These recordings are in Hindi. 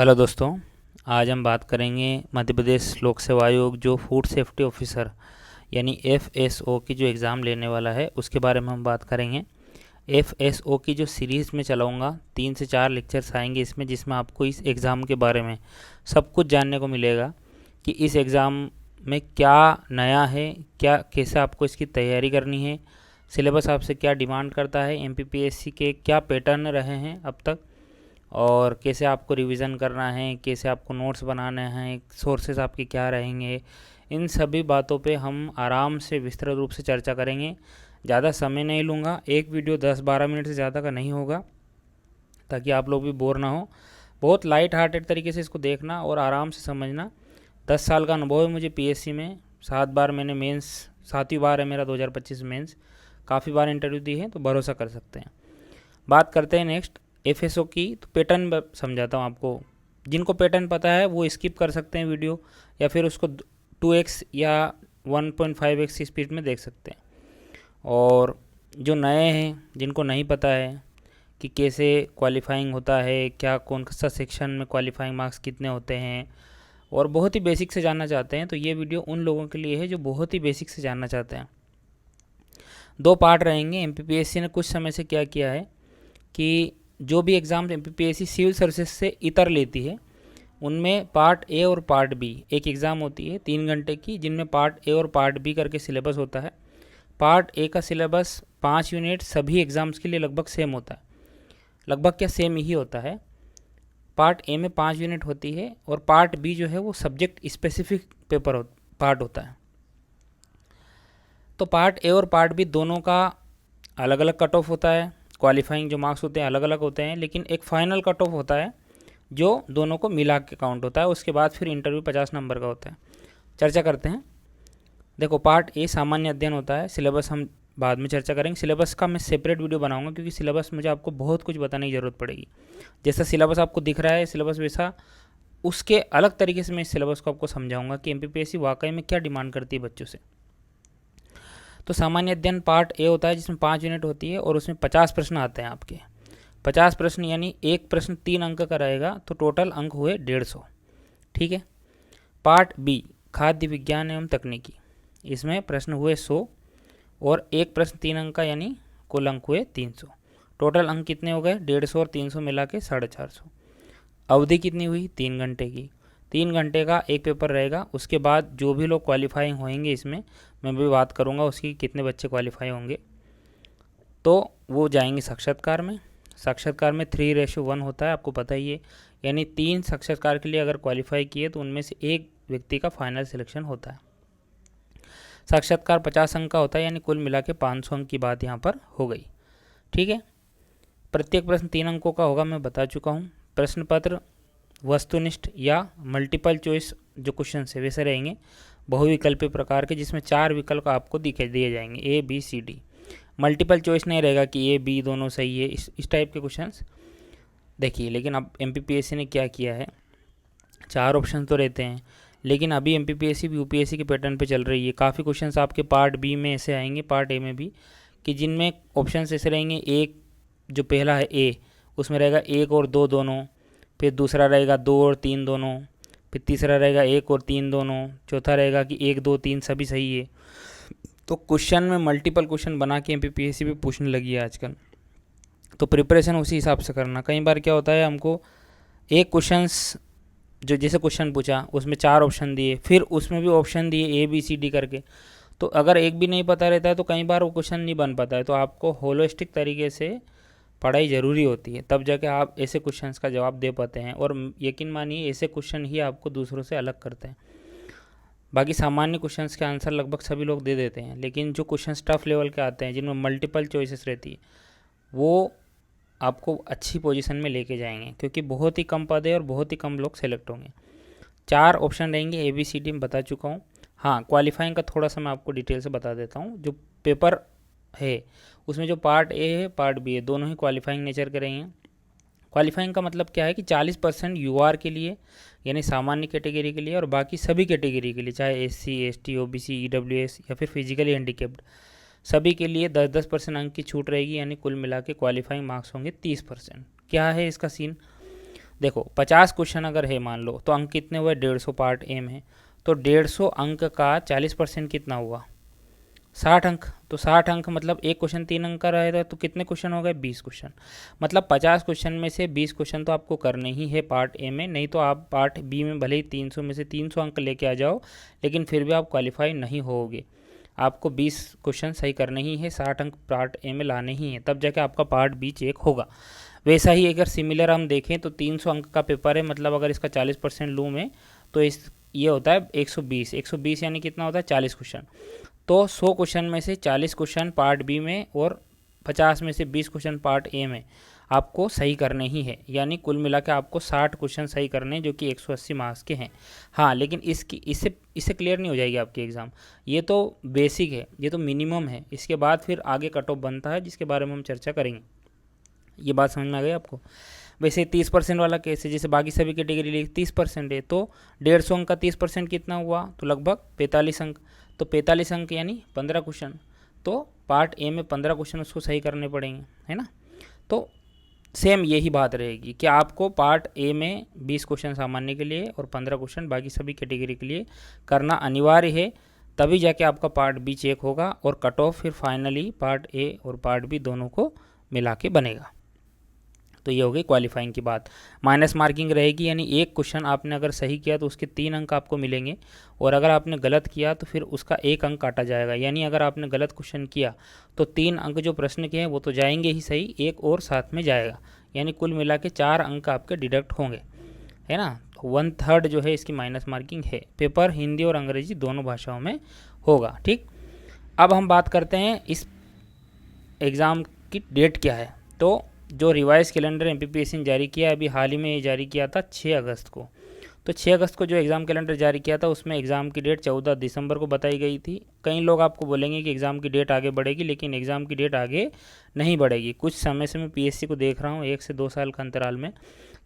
हेलो दोस्तों। आज हम बात करेंगे मध्य प्रदेश लोक सेवा आयोग जो फूड सेफ्टी ऑफिसर यानी एफएसओ की जो एग्ज़ाम लेने वाला है उसके बारे में हम बात करेंगे। एफएसओ की जो सीरीज़ में चलाऊंगा 3 से 4 लेक्चर्स आएंगे इसमें, जिसमें आपको इस एग्ज़ाम के बारे में सब कुछ जानने को मिलेगा कि इस एग्ज़ाम में क्या नया है, क्या कैसे आपको इसकी तैयारी करनी है, सिलेबस आपसे क्या डिमांड करता है, एमपीपीएससी के क्या पैटर्न रहे हैं अब तक, और कैसे आपको रिवीजन करना है, कैसे आपको नोट्स बनाने हैं, सोर्सेज आपके क्या रहेंगे। इन सभी बातों पे हम आराम से विस्तृत रूप से चर्चा करेंगे। ज़्यादा समय नहीं लूँगा, एक वीडियो 10-12 मिनट से ज़्यादा का नहीं होगा ताकि आप लोग भी बोर ना हो। बहुत लाइट हार्टेड तरीके से इसको देखना और आराम से समझना। 10 साल का अनुभव है मुझे पीएससी में, 7 बार मैंने मेंस, 7वीं बार है मेरा 2025 मेंस, काफ़ी बार इंटरव्यू दी है, तो भरोसा कर सकते हैं। बात करते हैं नेक्स्ट एफएसओ की। तो पैटर्न समझाता हूँ आपको। जिनको पैटर्न पता है वो स्किप कर सकते हैं वीडियो, या फिर उसको 2x या 1.5x की स्पीड में देख सकते हैं। और जो नए हैं, जिनको नहीं पता है कि कैसे क्वालिफाइंग होता है, क्या कौन सा सेक्शन में क्वालिफाइंग मार्क्स कितने होते हैं, और बहुत ही बेसिक से जानना चाहते हैं, तो ये वीडियो उन लोगों के लिए है जो बहुत ही बेसिक से जानना चाहते हैं। 2 पार्ट रहेंगे। एमपीपीएससी ने कुछ समय से क्या किया है कि जो भी एग्ज़ाम एमपीपीएससी सिविल सर्विसेज से इतर लेती है उनमें पार्ट ए और पार्ट बी एक एग्ज़ाम होती है 3 घंटे की, जिनमें पार्ट ए और पार्ट बी करके सिलेबस होता है। पार्ट ए का सिलेबस 5 यूनिट सभी एग्ज़ाम्स के लिए लगभग सेम होता है, लगभग क्या सेम ही होता है। पार्ट ए में 5 यूनिट होती है, और पार्ट बी जो है वो सब्जेक्ट स्पेसिफिक पार्ट होता है। तो पार्ट ए और पार्ट बी दोनों का अलग अलग कट ऑफ होता है, क्वालिफाइंग जो मार्क्स होते हैं अलग अलग होते हैं, लेकिन एक फाइनल कट ऑफ होता है जो दोनों को मिला के काउंट होता है। उसके बाद फिर इंटरव्यू 50 नंबर का होता है। चर्चा करते हैं। देखो, पार्ट ए सामान्य अध्ययन होता है, सिलेबस हम बाद में चर्चा करेंगे। सिलेबस का मैं सेपरेट वीडियो बनाऊंगा, क्योंकि सिलेबस मुझे आपको बहुत कुछ बताने की ज़रूरत पड़ेगी। जैसा सिलेबस आपको दिख रहा है सिलेबस वैसा उसके अलग तरीके से मैं इस सिलेबस को आपको समझाऊंगा कि एमपीपीएससी वाकई में क्या डिमांड करती है बच्चों से। तो सामान्य अध्ययन पार्ट ए होता है जिसमें 5 यूनिट होती है, और उसमें 50 प्रश्न आते हैं आपके। 50 प्रश्न यानी एक प्रश्न 3 अंक का रहेगा, तो टोटल अंक हुए 150। ठीक है। पार्ट बी खाद्य विज्ञान एवं तकनीकी, इसमें प्रश्न हुए 100 और एक प्रश्न 3 अंक का, यानी कुल अंक हुए 300। टोटल अंक कितने हो गए? 150 और 300 मिला के 450। अवधि कितनी हुई? 3 घंटे की। 3 घंटे का एक पेपर रहेगा। उसके बाद जो भी लोग क्वालिफाइंग होंगे, इसमें मैं भी बात करूंगा उसकी कितने बच्चे क्वालिफाई होंगे, तो वो जाएंगे साक्षात्कार में। साक्षात्कार में 3:1 होता है, आपको पता ही है। यानी 3 साक्षात्कार के लिए अगर क्वालिफाई किए तो उनमें से एक व्यक्ति का फाइनल सिलेक्शन होता है। साक्षात्कार 50 अंक का होता है, यानी कुल मिला के 500 अंक की बात यहाँ पर हो गई। ठीक है। प्रत्येक प्रश्न 3 अंकों का होगा, मैं बता चुका हूँ। प्रश्न पत्र वस्तुनिष्ठ या मल्टीपल चॉइस जो क्वेश्चन है वैसे रहेंगे, बहुविकल्पीय प्रकार के, जिसमें 4 विकल्प आपको दिए जाएंगे, A B C D. Multiple choice नहीं रहेगा कि ए बी दोनों सही है, इस टाइप के क्वेश्चंस देखिए। लेकिन अब एमपीपीएससी ने क्या किया है, 4 ऑप्शन तो रहते हैं, लेकिन अभी एमपीपीएससी भी यूपीएससी के पैटर्न पे चल रही है। काफ़ी क्वेश्चंस आपके पार्ट बी में ऐसे आएंगे, पार्ट ए में भी, कि जिनमें ऑप्शन ऐसे रहेंगे। एक जो पहला है ए, उसमें रहेगा 1 और 2 दोनों, फिर दूसरा रहेगा 2 और 3 दोनों, फिर तीसरा रहेगा 1 और 3 दोनों, चौथा रहेगा कि 1 2 3 सभी सही है। तो क्वेश्चन में मल्टीपल क्वेश्चन बना के एमपीपीएससी भी पूछने लगी है आजकल। तो प्रिपरेशन उसी हिसाब से करना। कई बार क्या होता है, हमको एक क्वेश्चंस जो जैसे क्वेश्चन पूछा उसमें 4 ऑप्शन दिए, फिर उसमें भी ऑप्शन दिए ए बी सी डी करके, तो अगर एक भी नहीं पता रहता है तो कई बार वो क्वेश्चन नहीं बन पाता है। तो आपको होलिस्टिक तरीके से पढ़ाई ज़रूरी होती है, तब जाके आप ऐसे क्वेश्चंस का जवाब दे पाते हैं। और यकीन मानिए ऐसे क्वेश्चन ही आपको दूसरों से अलग करते हैं। बाकी सामान्य क्वेश्चंस के आंसर लगभग सभी लोग दे देते हैं, लेकिन जो क्वेश्चन टफ लेवल के आते हैं जिनमें मल्टीपल चॉइसेस रहती है, वो आपको अच्छी पोजीशन में लेके जाएंगे, क्योंकि बहुत ही कम पद है और बहुत ही कम लोग सेलेक्ट होंगे। 4 ऑप्शन रहेंगे, ए बी सी डी में बता चुका हूँ। हाँ, क्वालिफाइंग का थोड़ा सा मैं आपको डिटेल से बता देता हूँ। जो पेपर है उसमें जो पार्ट ए है पार्ट बी है, दोनों ही क्वालिफाइंग नेचर के रहेंगे। क्वालिफाइंग का मतलब क्या है कि 40% यूआर के लिए, यानी सामान्य कैटेगरी के लिए, और बाकी सभी कैटेगरी के लिए, चाहे एससी एसटी ओबीसी ईडब्ल्यूएस या फिर फिजिकली हैंडीकेप्ड, सभी के लिए 10-10% अंक की छूट रहेगी। यानी कुल मिला के क्वालिफाइंग मार्क्स होंगे 30%। क्या है इसका सीन? देखो 50 क्वेश्चन अगर है मान लो, तो अंक कितने हुए, 150 पार्ट ए में, तो 150 अंक का 40% कितना हुआ, 60 अंक। तो 60 अंक मतलब एक क्वेश्चन 3 अंक का रहेगा, तो कितने क्वेश्चन हो गए, 20 क्वेश्चन। मतलब 50 क्वेश्चन में से 20 क्वेश्चन तो आपको करने ही है पार्ट ए में, नहीं तो आप पार्ट बी में भले ही 300 में से 300 अंक लेके आ जाओ, लेकिन फिर भी आप क्वालिफाई नहीं होगे। आपको 20 क्वेश्चन सही करने ही है, 60 अंक पार्ट ए में लाने ही हैं, तब जाके आपका पार्ट बी चेक होगा। वैसा ही अगर सिमिलर हम देखें तो 300 अंक का पेपर है, मतलब अगर इसका 40% लूँ मैं, तो इस ये होता है 120, 120 यानी कितना होता है, 40 क्वेश्चन। तो 100 क्वेश्चन में से 40 क्वेश्चन पार्ट बी में और 50 में से 20 क्वेश्चन पार्ट ए में आपको सही करने ही है, यानी कुल मिला के आपको 60 क्वेश्चन सही करने, जो कि 180 मार्क्स के हैं। हाँ, लेकिन इससे क्लियर नहीं हो जाएगी आपकी एग्ज़ाम। ये तो बेसिक है, ये तो मिनिमम है, इसके बाद फिर आगे कट ऑफ बनता है, जिसके बारे में हम चर्चा करेंगे। ये बात समझ में आ गई आपको। वैसे 30% वाला केस है, जैसे बाकी सभी कैटेगरी लिए 30% है, तो 150 अंक का 30% कितना हुआ, तो लगभग 45 अंक। तो 45 अंक यानी 15 क्वेश्चन, तो पार्ट ए में 15 क्वेश्चन उसको सही करने पड़ेंगे, है ना। तो सेम यही बात रहेगी कि आपको पार्ट ए में 20 क्वेश्चन सामान्य के लिए और 15 क्वेश्चन बाकी सभी कैटेगरी के लिए करना अनिवार्य है, तभी जाके आपका पार्ट बी चेक होगा और कट ऑफ फिर फाइनली पार्ट ए और पार्ट बी दोनों को मिला के बनेगा। तो ये हो गई क्वालिफाइंग की बात। माइनस मार्किंग रहेगी, यानी एक क्वेश्चन आपने अगर सही किया तो उसके 3 अंक आपको मिलेंगे, और अगर आपने गलत किया तो फिर उसका 1 अंक काटा जाएगा। यानी अगर आपने गलत क्वेश्चन किया तो 3 अंक जो प्रश्न के हैं वो तो जाएंगे ही सही, एक और साथ में जाएगा, यानी कुल मिला के 4 अंक आपके डिडक्ट होंगे, है ना। 1/3 जो है इसकी माइनस मार्किंग है। पेपर हिंदी और अंग्रेजी दोनों भाषाओं में होगा, ठीक। अब हम बात करते हैं इस एग्ज़ाम की डेट क्या है। तो जो रिवाइज कैलेंडर एमपीपीएससी ने जारी किया, अभी हाल ही में ये जारी किया था 6 अगस्त को। तो 6 अगस्त को जो एग्ज़ाम कैलेंडर जारी किया था, उसमें एग्ज़ाम की डेट 14 दिसंबर को बताई गई थी। कई लोग आपको बोलेंगे कि एग्ज़ाम की डेट आगे बढ़ेगी, लेकिन एग्ज़ाम की डेट आगे नहीं बढ़ेगी। कुछ समय से मैं पीएससी को देख रहा हूँ 1 से 2 साल का अंतराल में,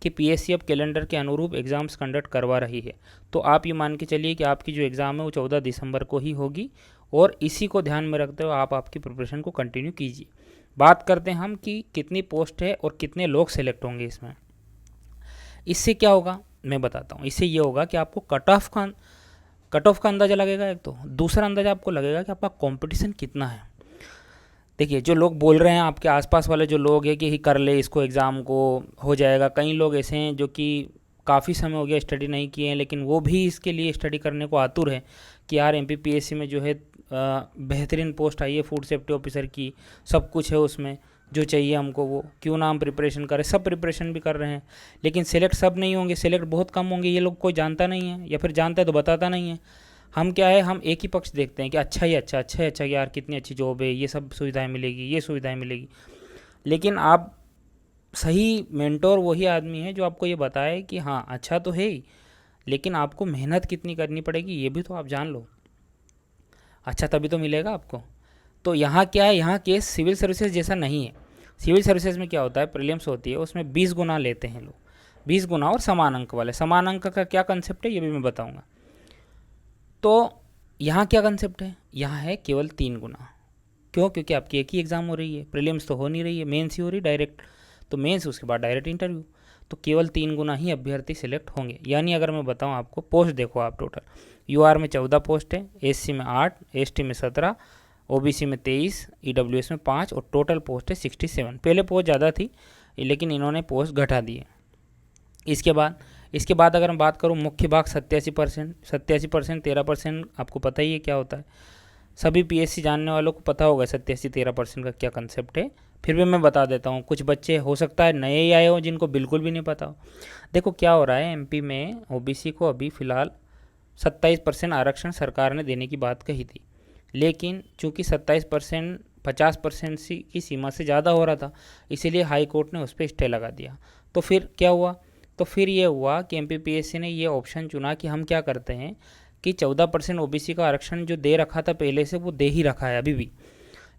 कि पीएससी अब कैलेंडर के अनुरूप एग्ज़ाम्स कंडक्ट करवा रही है। तो आप ये मान के चलिए कि आपकी जो एग्ज़ाम है वो 14 दिसंबर को ही होगी, और इसी को ध्यान में रखते हुए आप आपकी प्रिपरेशन को कंटिन्यू कीजिए। बात करते हैं हम कि कितनी पोस्ट है और कितने लोग सेलेक्ट होंगे इसमें। इससे क्या होगा मैं बताता हूँ। इससे ये होगा कि आपको कट ऑफ का अंदाज़ा लगेगा एक, तो दूसरा अंदाज़ा आपको लगेगा कि आपका कंपटीशन कितना है। देखिए, जो लोग बोल रहे हैं आपके आसपास वाले जो लोग हैं कि ही कर ले इसको, एग्ज़ाम को हो जाएगा, कई लोग ऐसे हैं जो कि काफ़ी समय हो गया स्टडी नहीं किए हैं, लेकिन वो भी इसके लिए स्टडी करने को आतुर है कि यार एमपीपीएससी में जो है बेहतरीन पोस्ट आई है फूड सेफ्टी ऑफिसर की, सब कुछ है उसमें जो चाहिए हमको, वो क्यों ना हम प्रिपरेशन करें। सब प्रिपरेशन भी कर रहे हैं, लेकिन सेलेक्ट सब नहीं होंगे, सेलेक्ट बहुत कम होंगे। ये लोग कोई जानता नहीं है, या फिर जानता है तो बताता नहीं है। हम क्या है, हम एक ही पक्ष देखते हैं कि अच्छा ही अच्छा, अच्छा ही अच्छा, यार कितनी अच्छी जॉब है, ये सब सुविधाएं मिलेगी, ये सुविधाएं मिलेगी। लेकिन आप सही मेंटोर वही आदमी है जो आपको ये बताए कि हाँ अच्छा तो है ही, लेकिन आपको मेहनत कितनी करनी पड़ेगी ये भी तो आप जान लो, अच्छा तभी तो मिलेगा आपको। तो यहाँ क्या है, यहाँ केस सिविल सर्विसेज जैसा नहीं है। सिविल सर्विसेज में क्या होता है, प्रीलिम्स होती है, उसमें 20 गुना लेते हैं लोग, 20 गुना और समान अंक वाले। समान अंक का क्या कंसेप्ट है ये भी मैं बताऊँगा। तो यहाँ क्या कंसेप्ट है, यहाँ है केवल 3 गुना। क्यों, क्योंकि आपकी एक ही एग्ज़ाम हो रही है, प्रीलिम्स तो हो नहीं रही है, मेंस ही हो रही डायरेक्ट, तो मेंस उसके बाद डायरेक्ट इंटरव्यू। तो केवल 3 गुना ही अभ्यर्थी सिलेक्ट होंगे। यानी अगर मैं बताऊं आपको, पोस्ट देखो आप, टोटल यूआर में 14 पोस्ट है, एससी में 8, एसटी में 17, ओबीसी में 23, ईडब्ल्यूएस में 5, और टोटल पोस्ट है 67। पहले पोस्ट ज़्यादा थी, लेकिन इन्होंने पोस्ट घटा दी है। इसके बाद अगर मैं बात करूँ, मुख्य भाग 87%, 13% आपको पता ही है क्या होता है। सभी पीएससी जानने वालों को पता होगा 87-13% का क्या कंसेप्ट है, फिर भी मैं बता देता हूँ। कुछ बच्चे हो सकता है नए ही आए हो जिनको बिल्कुल भी नहीं पता हो। देखो क्या हो रहा है, एमपी में ओबीसी को अभी फ़िलहाल 27% आरक्षण सरकार ने देने की बात कही थी, लेकिन चूंकि 27% 50% की सीमा से ज़्यादा हो रहा था, इसीलिए हाई कोर्ट ने उस पर स्टे लगा दिया। तो फिर क्या हुआ, तो फिर ये हुआ कि एमपीपीएससी ने ये ऑप्शन चुना कि हम क्या करते हैं कि 14% ओबीसी का आरक्षण जो दे रखा था पहले से, वो दे ही रखा है अभी भी,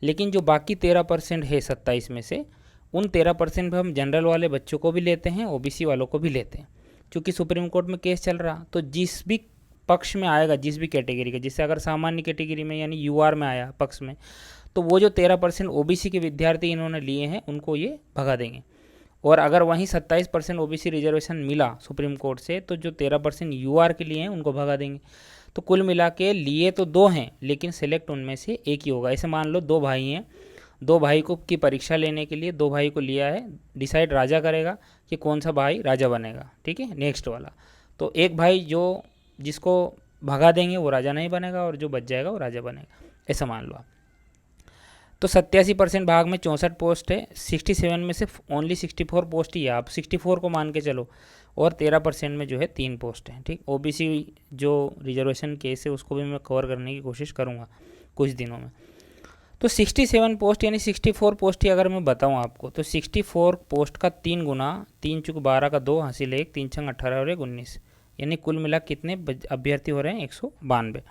लेकिन जो बाकी 13% है 27 में से, उन 13% में हम जनरल वाले बच्चों को भी लेते हैं, ओबीसी वालों को भी लेते हैं। क्योंकि सुप्रीम कोर्ट में केस चल रहा, तो जिस भी पक्ष में आएगा, जिस भी कैटेगरी का, जिससे अगर सामान्य कैटेगरी में यानी यूआर में आया पक्ष में, तो वो जो 13% ओबीसी के विद्यार्थी इन्होंने लिए हैं उनको ये भगा देंगे, और अगर वहीं 27% ओबीसी रिजर्वेशन मिला सुप्रीम कोर्ट से, तो जो 13% यूआर के लिए हैं उनको भगा देंगे। तो कुल मिला के लिए तो 2 हैं, लेकिन सिलेक्ट उनमें से एक ही होगा। ऐसे मान लो 2 भाई हैं, 2 भाई को की परीक्षा लेने के लिए 2 भाई को लिया है, डिसाइड राजा करेगा कि कौन सा भाई राजा बनेगा। ठीक है, नेक्स्ट वाला, तो एक भाई जो जिसको भगा देंगे वो राजा नहीं बनेगा और जो बच जाएगा वो राजा बनेगा, ऐसा मान लो आप। तो 87% भाग में 64 पोस्ट है, 67 में से ओनली 64 पोस्ट ही है, आप 64 को मान के चलो, और 13% में जो है 3 पोस्ट हैं। ठीक, ओबीसी जो रिजर्वेशन केस है उसको भी मैं कवर करने की कोशिश करूँगा कुछ दिनों में। तो 67 पोस्ट यानी 64 पोस्ट ही अगर मैं बताऊँ आपको, तो 64 पोस्ट का 3 गुना, 3 चुक 12 का 2 हासिल 1, 3 छंग 18 और 1 19, यानी कुल मिला कितने अभ्यर्थी हो रहे हैं? 192।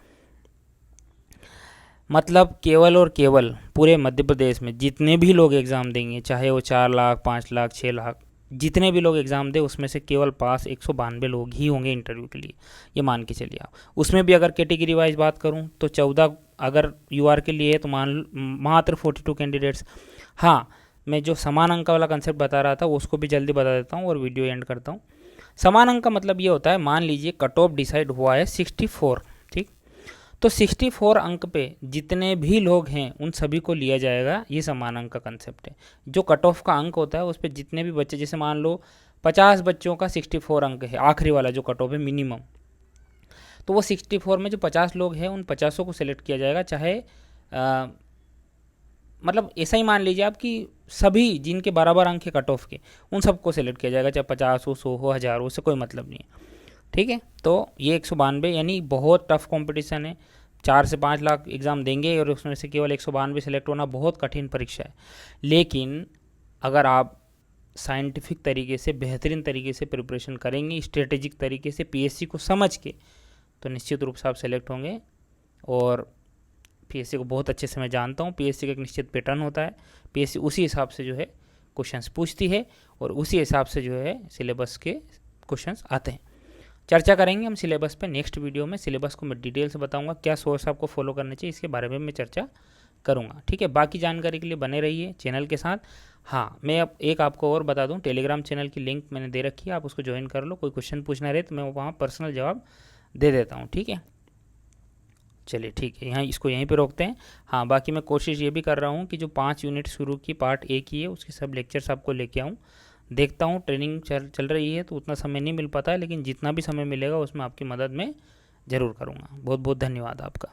मतलब केवल और केवल पूरे मध्य प्रदेश में जितने भी लोग एग्ज़ाम देंगे, चाहे वो 4 लाख 5 लाख 6 लाख, जितने भी लोग एग्ज़ाम दे उसमें से केवल पास 192 लोग ही होंगे इंटरव्यू के लिए, ये मान के चलिए आप। उसमें भी अगर कैटेगरी वाइज बात करूं तो 14 अगर यूआर के लिए तो मात्र 42 कैंडिडेट्स। हाँ, मैं जो समान अंक वाला कंसेप्ट बता रहा था उसको भी जल्दी बता देता हूँ और वीडियो एंड करता हूँ। समान अंक का मतलब ये होता है, मान लीजिए कट ऑफ डिसाइड हुआ है 64, ठीक, तो 64 अंक पे जितने भी लोग हैं उन सभी को लिया जाएगा, ये समान अंक का कंसेप्ट है। जो कट ऑफ का अंक होता है उस पर जितने भी बच्चे, जैसे मान लो 50 बच्चों का 64 अंक है, आखिरी वाला जो कट ऑफ है मिनिमम, तो वो 64 में जो 50 लोग हैं उन 50 को सिलेक्ट किया जाएगा, चाहे मतलब ऐसा ही मान लीजिए आप कि सभी जिनके बराबर अंक है कट ऑफ के उन सबको सिलेक्ट किया जाएगा, चाहे 50 हो, 100 हो, 1000 हो, उससे कोई मतलब नहीं है। ठीक है, तो ये 192 यानी बहुत टफ कंपटीशन है। 4 से 5 लाख एग्ज़ाम देंगे और उसमें से केवल 192 सेलेक्ट होना बहुत कठिन परीक्षा है। लेकिन अगर आप साइंटिफिक तरीके से, बेहतरीन तरीके से प्रिपरेशन करेंगे, स्ट्रेटेजिक तरीके से पीएससी को समझ के, तो निश्चित रूप से आप सेलेक्ट होंगे। और पीएससी को बहुत अच्छे से मैं जानता हूँ, पीएससी का एक निश्चित पैटर्न होता है, पीएससी उसी हिसाब से जो है क्वेश्चंस पूछती है और उसी हिसाब से जो है सिलेबस के क्वेश्चंस आते हैं। चर्चा करेंगे हम सिलेबस पे नेक्स्ट वीडियो में। सिलेबस को मैं डिटेल से बताऊंगा, क्या सोर्स आपको फॉलो करने चाहिए इसके बारे में मैं चर्चा करूंगा। ठीक है, बाकी जानकारी के लिए बने रहिए चैनल के साथ। हाँ, मैं अब एक आपको और बता दूं, टेलीग्राम चैनल की लिंक मैंने दे रखी है, आप उसको ज्वाइन कर लो। कोई क्वेश्चन पूछना रहे तो मैं वहाँ पर्सनल जवाब दे देता हूँ। ठीक है, चलिए ठीक है, यहाँ इसको यहीं पे रोकते हैं। हाँ, बाकी मैं कोशिश ये भी कर रहा हूँ कि जो 5 यूनिट शुरू की पार्ट 1 की है उसके सब लेक्चर्स आपको लेके आऊँ। देखता हूँ, ट्रेनिंग चल रही है तो उतना समय नहीं मिल पाता है, लेकिन जितना भी समय मिलेगा उसमें आपकी मदद में ज़रूर करूँगा। बहुत बहुत धन्यवाद आपका।